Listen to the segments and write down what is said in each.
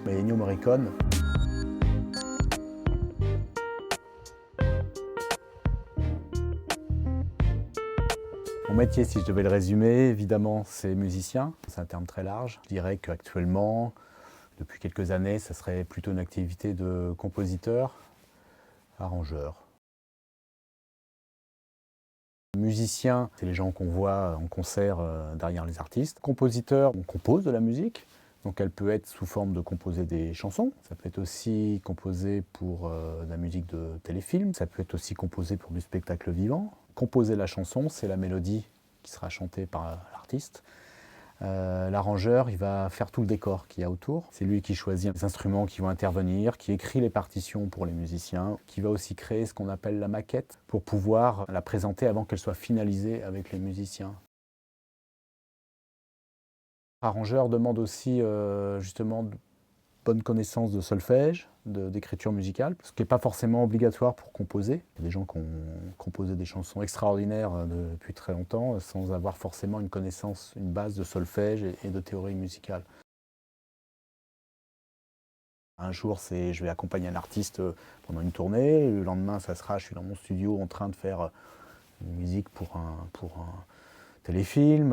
et Ennio Morricone. Mon métier, si je devais le résumer, évidemment, c'est musicien. C'est un terme très large. Je dirais qu'actuellement, depuis quelques années, ça serait plutôt une activité de compositeur, arrangeur. Musicien, c'est les gens qu'on voit en concert derrière les artistes. Compositeur, on compose de la musique. Donc elle peut être sous forme de composer des chansons. Ça peut être aussi composé pour de la musique de téléfilm. Ça peut être aussi composé pour du spectacle vivant. Composer la chanson, c'est la mélodie qui sera chantée par l'artiste. L'arrangeur, il va faire tout le décor qu'il y a autour. C'est lui qui choisit les instruments qui vont intervenir, qui écrit les partitions pour les musiciens, qui va aussi créer ce qu'on appelle la maquette pour pouvoir la présenter avant qu'elle soit finalisée avec les musiciens. L'arrangeur demande aussi justement de bonne connaissance de solfège, d'écriture musicale, ce qui n'est pas forcément obligatoire pour composer. Il y a des gens qui ont composé des chansons extraordinaires depuis très longtemps sans avoir forcément une connaissance, une base de solfège et de théorie musicale. Un jour, je vais accompagner un artiste pendant une tournée. Le lendemain, ça sera, je suis dans mon studio en train de faire une musique pour un téléfilm.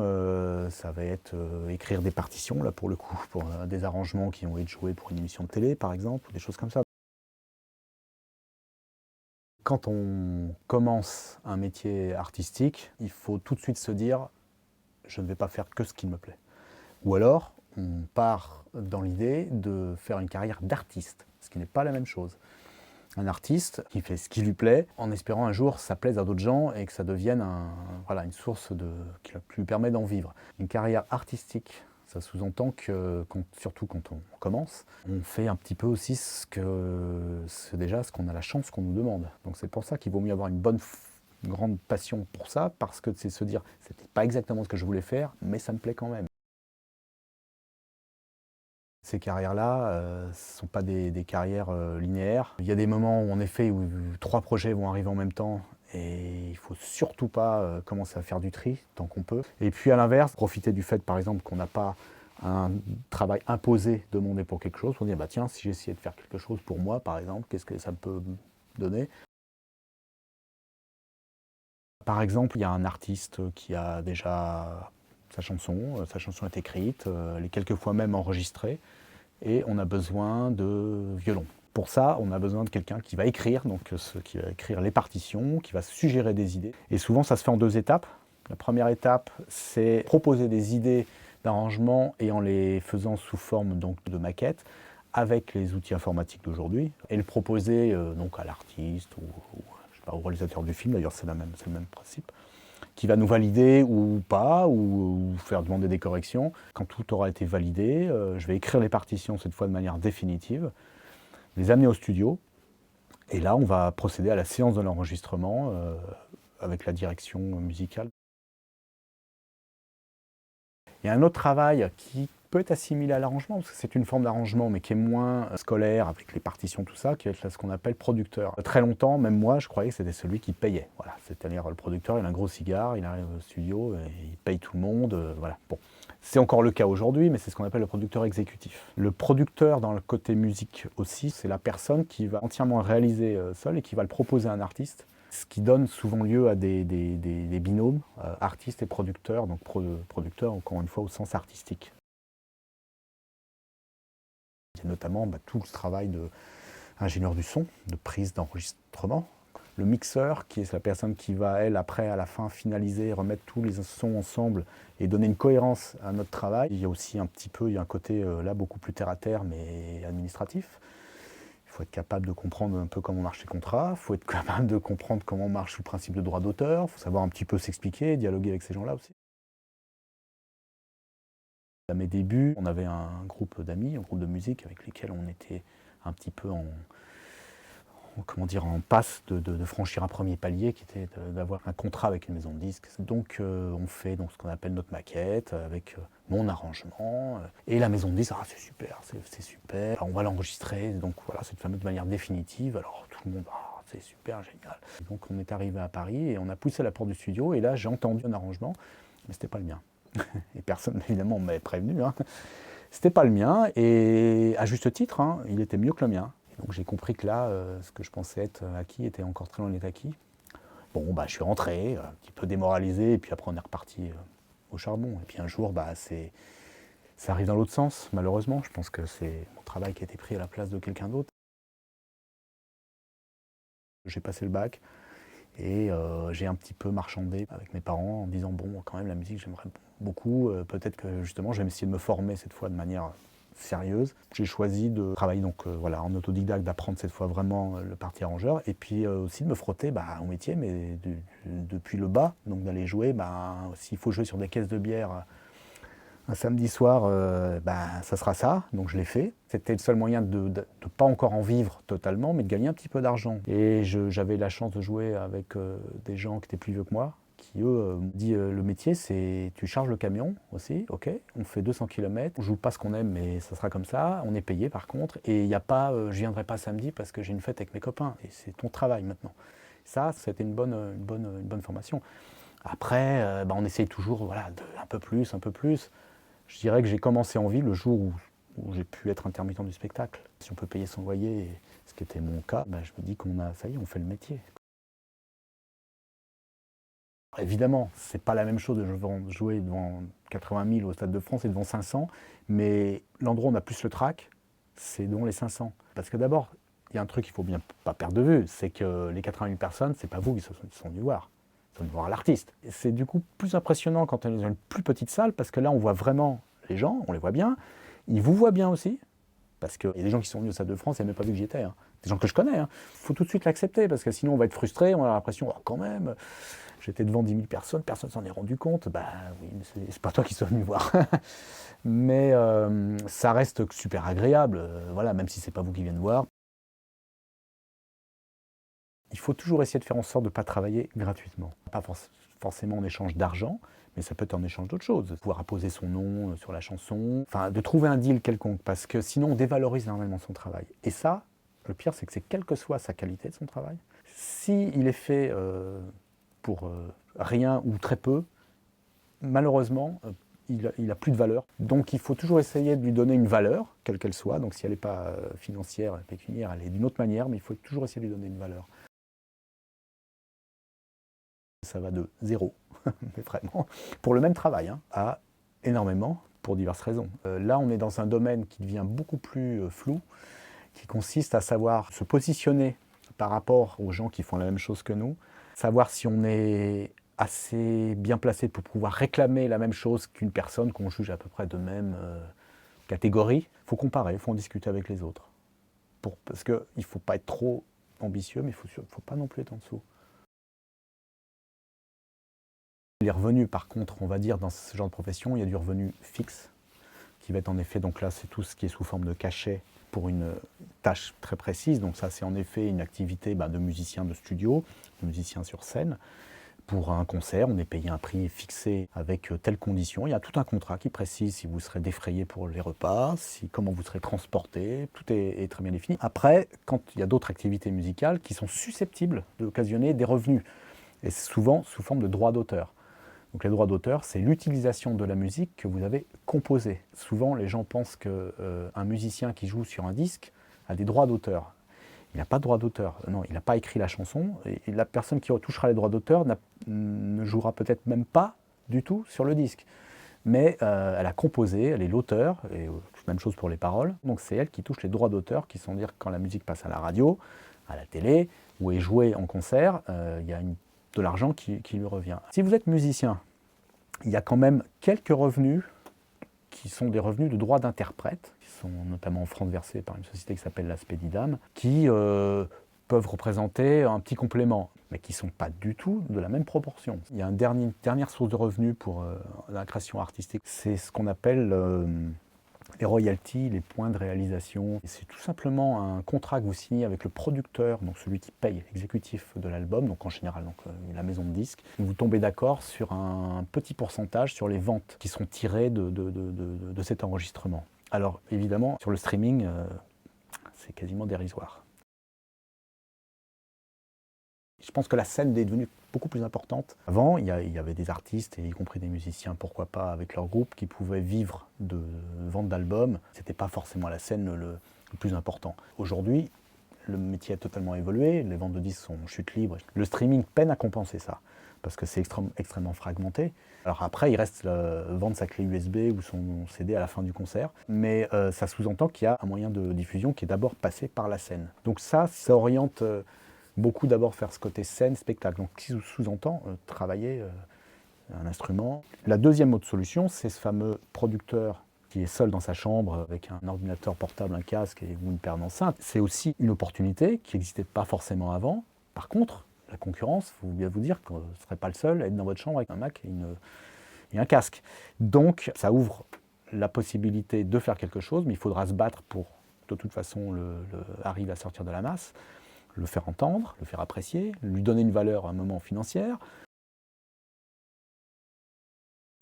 Ça va être écrire des partitions, là pour le coup, pour des arrangements qui vont être joués pour une émission de télé, par exemple, ou des choses comme ça. Quand on commence un métier artistique, il faut tout de suite se dire « je ne vais pas faire que ce qui me plaît ». Ou alors, on part dans l'idée de faire une carrière d'artiste, ce qui n'est pas la même chose. Un artiste qui fait ce qui lui plaît, en espérant un jour ça plaise à d'autres gens et que ça devienne une source qui lui permet d'en vivre. Une carrière artistique, ça sous-entend que, surtout quand on commence, on fait un petit peu aussi ce qu'on a la chance qu'on nous demande. Donc c'est pour ça qu'il vaut mieux avoir une grande passion pour ça, parce que c'est se dire, c'était pas exactement ce que je voulais faire, mais ça me plaît quand même. Ces carrières-là, ce ne sont pas des carrières linéaires. Il y a des moments où, en effet, où 3 projets vont arriver en même temps et il ne faut surtout pas commencer à faire du tri tant qu'on peut. Et puis à l'inverse, profiter du fait, par exemple, qu'on n'a pas un travail imposé, demandé pour quelque chose, pour dire, bah, tiens, si j'essayais de faire quelque chose pour moi, par exemple, qu'est-ce que ça peut me donner? Par exemple, il y a un artiste qui a déjà sa chanson est écrite, elle est quelquefois même enregistrée, et on a besoin de violon. Pour ça, on a besoin de quelqu'un qui va écrire, qui va écrire les partitions, qui va suggérer des idées. Et souvent, ça se fait en 2 étapes. La première étape, c'est proposer des idées d'arrangement et en les faisant sous forme de maquette avec les outils informatiques d'aujourd'hui, et le proposer à l'artiste ou je sais pas, au réalisateur du film, d'ailleurs c'est le même principe, qui va nous valider ou pas, ou faire demander des corrections. Quand tout aura été validé, je vais écrire les partitions, cette fois de manière définitive, les amener au studio, et là on va procéder à la séance de l'enregistrement avec la direction musicale. Il y a un autre travail qui peut être assimilé à l'arrangement, parce que c'est une forme d'arrangement, mais qui est moins scolaire, avec les partitions, tout ça, qui va être ce qu'on appelle producteur. Très longtemps, même moi, je croyais que c'était celui qui payait. Voilà, c'est-à-dire le producteur, il a un gros cigare, il arrive au studio, et il paye tout le monde, voilà. Bon. C'est encore le cas aujourd'hui, mais c'est ce qu'on appelle le producteur exécutif. Le producteur, dans le côté musique aussi, c'est la personne qui va entièrement réaliser seule et qui va le proposer à un artiste, ce qui donne souvent lieu à des binômes, artistes et producteurs, donc producteurs encore une fois au sens artistique. Il y a notamment tout le travail d'ingénieur du son, de prise d'enregistrement. Le mixeur, qui est la personne qui va, elle, après, à la fin, finaliser, remettre tous les sons ensemble et donner une cohérence à notre travail. Il y a aussi il y a un côté là beaucoup plus terre-à-terre, mais administratif. Il faut être capable de comprendre un peu comment marchent les contrats, il faut être capable de comprendre comment marche le principe de droit d'auteur, il faut savoir un petit peu s'expliquer, dialoguer avec ces gens-là aussi. À mes débuts, on avait un groupe d'amis, un groupe de musique avec lesquels on était un petit peu en passe de franchir un premier palier qui était d'avoir un contrat avec une maison de disques. Donc on fait ce qu'on appelle notre maquette avec mon arrangement et la maison de disques, c'est super, c'est super, on va l'enregistrer, donc voilà, cette fameuse manière définitive, alors tout le monde, c'est super, génial. Donc on est arrivé à Paris et on a poussé la porte du studio et là j'ai entendu un arrangement, mais c'était pas le mien. Et personne évidemment m'avait prévenu, hein. C'était pas le mien, et à juste titre, hein, il était mieux que le mien. Et donc j'ai compris que là, ce que je pensais être acquis était encore très loin d'être acquis. Bon, bah, je suis rentré, un petit peu démoralisé, et puis après on est reparti au charbon. Et puis un jour, bah, ça arrive dans l'autre sens, malheureusement. Je pense que c'est mon travail qui a été pris à la place de quelqu'un d'autre. J'ai passé le bac, et j'ai un petit peu marchandé avec mes parents en disant, bon, quand même, la musique, j'aimerais beaucoup. Peut-être que justement, je vais essayer de me former cette fois de manière sérieuse. J'ai choisi de travailler donc, voilà, en autodidacte, d'apprendre cette fois vraiment le parti arrangeur, et puis aussi de me frotter bah, au métier, mais depuis le bas, donc d'aller jouer. Bah, s'il faut jouer sur des caisses de bière un samedi soir, bah, ça sera ça, donc je l'ai fait. C'était le seul moyen de ne pas encore en vivre totalement, mais de gagner un petit peu d'argent. Et j'avais la chance de jouer avec des gens qui étaient plus vieux que moi, qui eux m'ont dit le métier c'est tu charges le camion aussi, ok, on fait 200 km, on joue pas ce qu'on aime mais ça sera comme ça, on est payé par contre, et il n'y a pas je viendrai pas samedi parce que j'ai une fête avec mes copains, et c'est ton travail maintenant. Ça, c'était une bonne formation. Après, bah, on essaye toujours voilà, un peu plus, un peu plus. Je dirais que j'ai commencé en ville le jour où j'ai pu être intermittent du spectacle. Si on peut payer son loyer, ce qui était mon cas, ben je me dis ça y est, on fait le métier. Évidemment, c'est pas la même chose de jouer devant 80 000 au Stade de France et devant 500, mais l'endroit où on a plus le trac, c'est devant les 500. Parce que d'abord, il y a un truc qu'il faut bien pas perdre de vue, c'est que les 80 000 personnes, c'est pas vous qui sont venus voir. Ils sont venus voir l'artiste. C'est du coup plus impressionnant quand on est dans une plus petite salle, parce que là, on voit vraiment les gens, on les voit bien, ils vous voient bien aussi, parce qu'il y a des gens qui sont venus au Stade de France et n'avaient même pas vu que j'y étais. Hein. Des gens que je connais. Il faut tout de suite l'accepter, parce que sinon on va être frustré, on a l'impression, oh, quand même, j'étais devant 10 000 personnes, personne s'en est rendu compte. Bah oui, c'est pas toi qui sois venu voir. Mais ça reste super agréable, voilà, même si c'est pas vous qui venez voir. Il faut toujours essayer de faire en sorte de ne pas travailler gratuitement. Pas forcément en échange d'argent, mais ça peut être en échange d'autres choses. Pouvoir apposer son nom sur la chanson, enfin de trouver un deal quelconque, parce que sinon on dévalorise énormément son travail. Et ça, le pire, c'est que c'est quelle que soit sa qualité de son travail, s'il est fait pour rien ou très peu, malheureusement, il a plus de valeur. Donc il faut toujours essayer de lui donner une valeur, quelle qu'elle soit. Donc si elle n'est pas financière, pécuniaire, elle est d'une autre manière, mais il faut toujours essayer de lui donner une valeur. Ça va de 0, mais vraiment, pour le même travail, hein, à énormément, pour diverses raisons. Là, on est dans un domaine qui devient beaucoup plus flou, qui consiste à savoir se positionner par rapport aux gens qui font la même chose que nous, savoir si on est assez bien placé pour pouvoir réclamer la même chose qu'une personne qu'on juge à peu près de même catégorie. Il faut comparer, il faut en discuter avec les autres. Parce qu'il ne faut pas être trop ambitieux, mais il ne faut pas non plus être en dessous. Les revenus, par contre, on va dire, dans ce genre de profession, il y a du revenu fixe, qui va être en effet, donc là, c'est tout ce qui est sous forme de cachet pour une tâche très précise. Donc ça, c'est en effet une activité de musicien de studio, de musicien sur scène. Pour un concert, on est payé un prix fixé avec telles conditions. Il y a tout un contrat qui précise si vous serez défrayé pour les repas, comment vous serez transporté, tout est très bien défini. Après, quand il y a d'autres activités musicales qui sont susceptibles d'occasionner des revenus, et souvent sous forme de droits d'auteur. Donc les droits d'auteur, c'est l'utilisation de la musique que vous avez composée. Souvent, les gens pensent qu'un musicien qui joue sur un disque a des droits d'auteur. Il n'a pas de droit d'auteur. Non, il n'a pas écrit la chanson. Et la personne qui touchera les droits d'auteur ne jouera peut-être même pas du tout sur le disque. Mais elle a composé, elle est l'auteur, et même chose pour les paroles. Donc c'est elle qui touche les droits d'auteur, qui sont dire quand la musique passe à la radio, à la télé, ou est jouée en concert, il y a de l'argent qui lui revient. Si vous êtes musicien, il y a quand même quelques revenus qui sont des revenus de droits d'interprète, qui sont notamment en francs versés par une société qui s'appelle la Spedidam, qui peuvent représenter un petit complément, mais qui ne sont pas du tout de la même proportion. Il y a une dernière source de revenus pour la création artistique, c'est ce qu'on appelle les royalties, les points de réalisation. C'est tout simplement un contrat que vous signez avec le producteur, donc celui qui paye, l'exécutif de l'album, donc en général la maison de disques. Vous tombez d'accord sur un petit pourcentage sur les ventes qui sont tirées de cet enregistrement. Alors évidemment, sur le streaming, c'est quasiment dérisoire. Je pense que la scène est devenue beaucoup plus importante. Avant, il y avait des artistes, et y compris des musiciens, pourquoi pas, avec leur groupe, qui pouvaient vivre de vente d'albums. C'était pas forcément la scène le plus important. Aujourd'hui, le métier a totalement évolué, les ventes de disques sont en chute libre. Le streaming peine à compenser ça, parce que c'est extrêmement fragmenté. Alors après, il reste vendre sa clé USB ou son CD à la fin du concert, mais ça sous-entend qu'il y a un moyen de diffusion qui est d'abord passé par la scène. Donc ça oriente beaucoup d'abord vers ce côté scène, spectacle, donc qui sous-entend travailler un instrument. La deuxième autre solution, c'est ce fameux producteur qui est seul dans sa chambre avec un ordinateur portable, un casque ou une paire d'enceintes. C'est aussi une opportunité qui n'existait pas forcément avant. Par contre, la concurrence, il faut bien vous dire que vous ne serez pas le seul à être dans votre chambre avec un Mac et un casque. Donc ça ouvre la possibilité de faire quelque chose, mais il faudra se battre pour, de toute façon, arriver à sortir de la masse, le faire entendre, le faire apprécier, lui donner une valeur à un moment financière.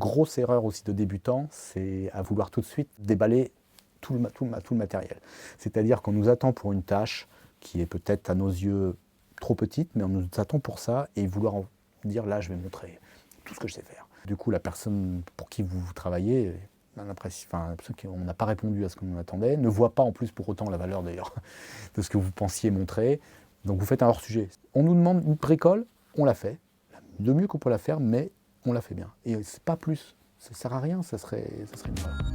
Grosse erreur aussi de débutant, c'est à vouloir tout de suite déballer tout le matériel. C'est-à-dire qu'on nous attend pour une tâche qui est peut-être à nos yeux trop petite, mais on nous attend pour ça et vouloir dire là je vais montrer tout ce que je sais faire. Du coup la personne pour qui vous travaillez a l'impression qu'on n'a pas répondu à ce qu'on attendait, ne voit pas en plus pour autant la valeur d'ailleurs de ce que vous pensiez montrer, donc vous faites un hors-sujet. On nous demande une bricole, on l'a fait, de mieux qu'on peut la faire, mais on l'a fait bien. Et c'est pas plus, ça sert à rien, ça serait une erreur.